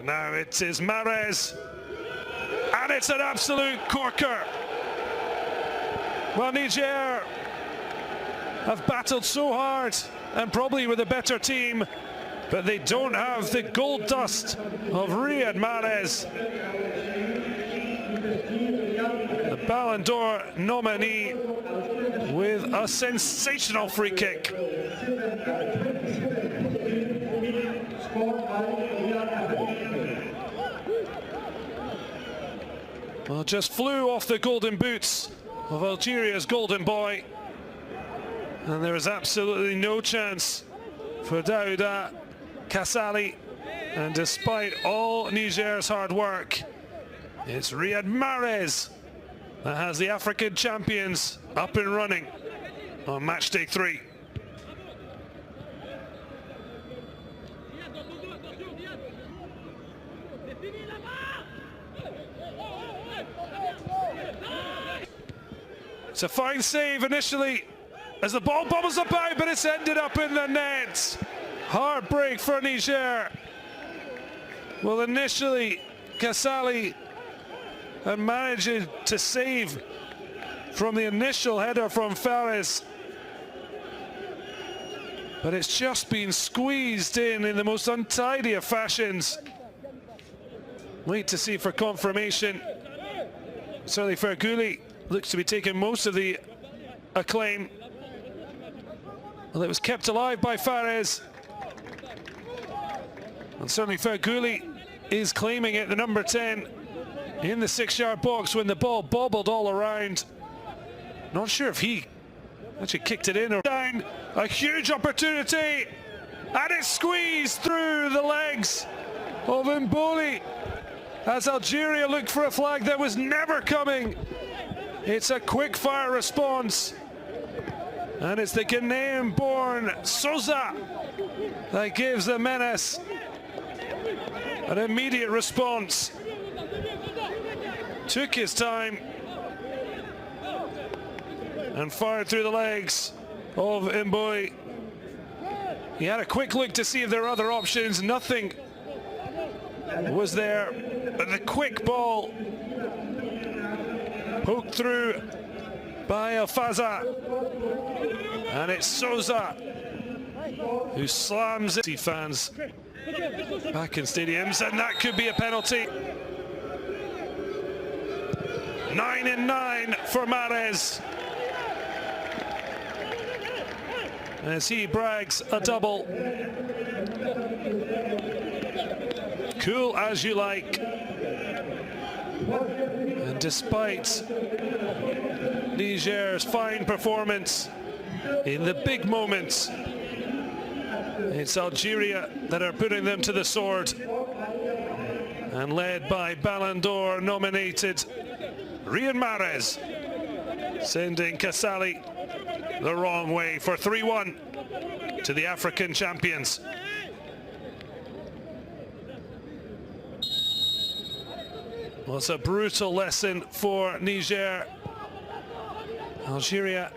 Now it is Mahrez, and it's an absolute corker. Well, Niger have battled so hard and probably with a better team, but they don't have the gold dust of Riyad Mahrez, the Ballon d'Or nominee, with a sensational free kick. Well, just flew off the golden boots of Algeria's golden boy, and there is absolutely no chance for Daouda Kassaly, and despite all Niger's hard work, it's Riyad Mahrez that has the African champions up and running on match day 3. It's a fine save initially as the ball bubbles about, but it's ended up in the net. Hard break for Niger. Well, initially Kassaly had managed to save from the initial header from Fares, but it's just been squeezed in the most untidy of fashions. Wait to see for confirmation. Certainly Fergouli looks to be taking most of the acclaim. Well, it was kept alive by Fares, and certainly Fergouli is claiming it, the number 10, in the 6-yard box when the ball bobbled all around. Not sure if he actually kicked it in or down. A huge opportunity, and it's squeezed through the legs of Mboli as Algeria looked for a flag that was never coming. It's a quick-fire response, and it's the Ghanaian-born Souza that gives the menace an immediate response. Took his time and fired through the legs of Mboli. He had a quick look to see if there were other options. Nothing was there, but the quick ball poked through by Alfaza, and it's Souza who slams it. See fans back in stadiums, and that could be a penalty. 9 and 9 for Mahrez, as he brags a double. Cool as you like. And despite Niger's fine performance in the big moments, it's Algeria that are putting them to the sword, and led by Ballon d'Or nominated Riyad Mahrez, sending Kassaly the wrong way for 3-1 to the African champions. Well, it's a brutal lesson for Niger. Algeria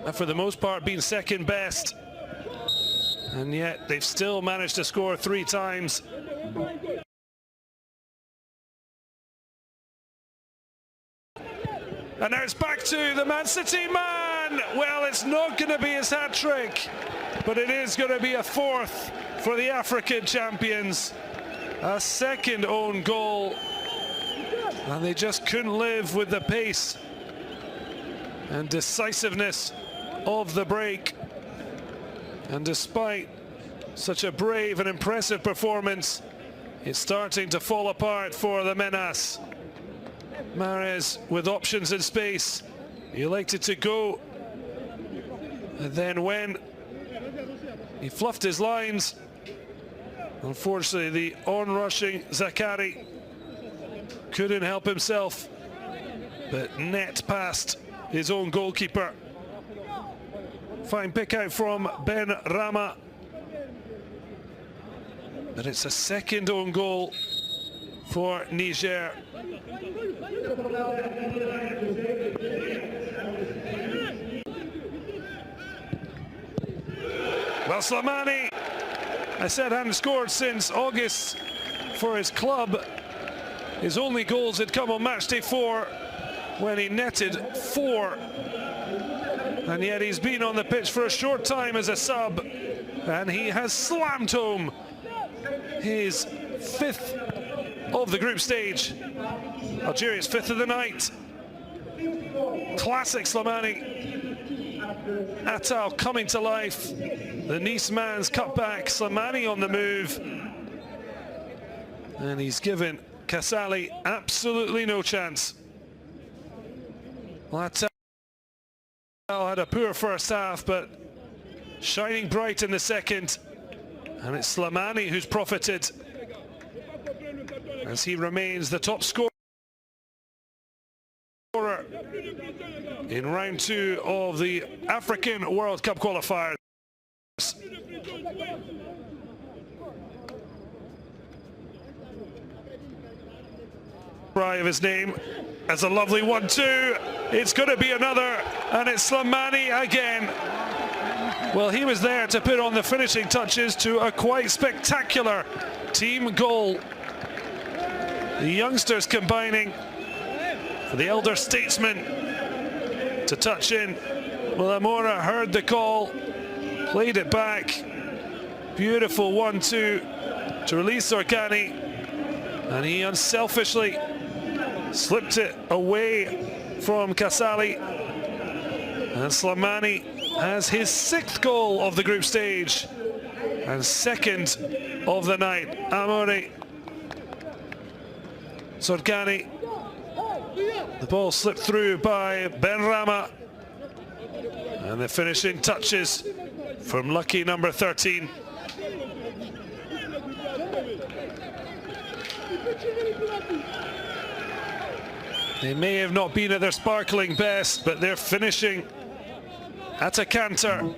have for the most part been second best, and yet they've still managed to score 3 times. And now it's back to the Man City man. Well, it's not going to be his hat-trick, but it is going to be a 4th for the African champions. A second own goal, and they just couldn't live with the pace and decisiveness of the break. And despite such a brave and impressive performance, it's starting to fall apart for the Menace. Mahrez with options in space, he elected to go, and then when he fluffed his lines, unfortunately the on-rushing Zakari couldn't help himself, but net past his own goalkeeper. Fine pick out from Ben Rama, but it's a second own goal for Niger. Well, Slimani, I said, hadn't scored since August for his club. His only goals had come on match day 4 when he netted 4. And yet he's been on the pitch for a short time as a sub, and he has slammed home his 5th of the group stage. Algeria's 5th of the night. Classic Slimani. Atal coming to life. The Nice man's cut back. Slimani on the move. And he's given Kasali absolutely no chance. Well, Atal had a poor first half, but shining bright in the second. And it's Slimani who's profited, as he remains the top scorer in round 2 of the African World Cup qualifiers. Cry of his name as a lovely 1-2. It's going to be another, and it's Slimani again. Well, he was there to put on the finishing touches to a quite spectacular team goal. The youngsters combining for the elder statesman to touch in. Well, Amora heard the call, played it back. Beautiful 1-2 to release Organi, and he unselfishly slipped it away from Kasali. And Slimani has his 6th goal of the group stage and 2nd of the night. Amore, Zorgani, the ball slipped through by Benrahma, and the finishing touches from lucky number 13. They may have not been at their sparkling best, but they're finishing at a canter.